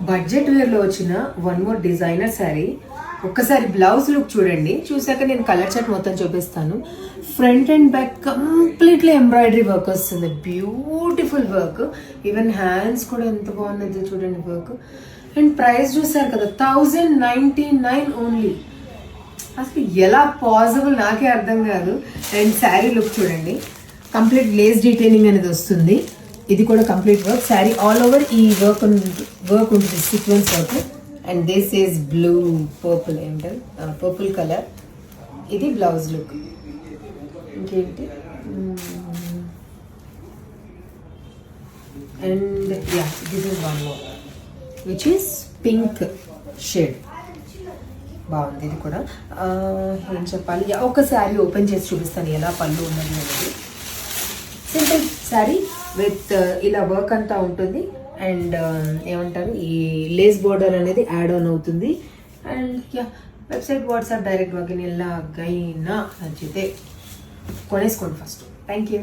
Budget వేర్లో వచ్చిన one more designer sari. ఒక్కసారి blouse look చూడండి, చూసాక నేను కలర్ చార్ట్ మొత్తం చూపిస్తాను. Front and back completely embroidery work వస్తుంది, బ్యూటిఫుల్ వర్క్. ఈవెన్ హ్యాండ్స్ కూడా ఎంత బాగున్నది చూడండి వర్క్. అండ్ ప్రైస్ చూసారు కదా, 1099 ఓన్లీ. అసలు ఎలా పాసిబుల్ నాకే అర్థం కాదు. అండ్ శారీ లుక్ చూడండి, కంప్లీట్ లేస్ డీటెయిలింగ్ అనేది వస్తుంది. ఇది కూడా complete work. Sari all over ఈ వర్క్ ఉంటుంది, sequence work. And this is blue purple ఏంటంటే పర్పుల్ కలర్. ఇది బ్లౌజ్ లుక్. ఇంకేంటి, and yeah this is one more which is pink shade. బాగుంది ఇది కూడా. ఏం చెప్పాలి, ఒక శారీ ఓపెన్ చేసి చూపిస్తాను ఎలా పళ్ళు ఉన్నది అనేది. సింపుల్ శారీ విత్ ఇలా వర్క్ అంతా ఉంటుంది. అండ్ ఏమంటారు, ఈ లేస్ బోర్డర్ అనేది యాడ్ ఆన్ అవుతుంది. And yeah, website WhatsApp direct walk-in ఎలాగైనా నచ్చితే కొనేసుకోండి ఫస్ట్. Thank you.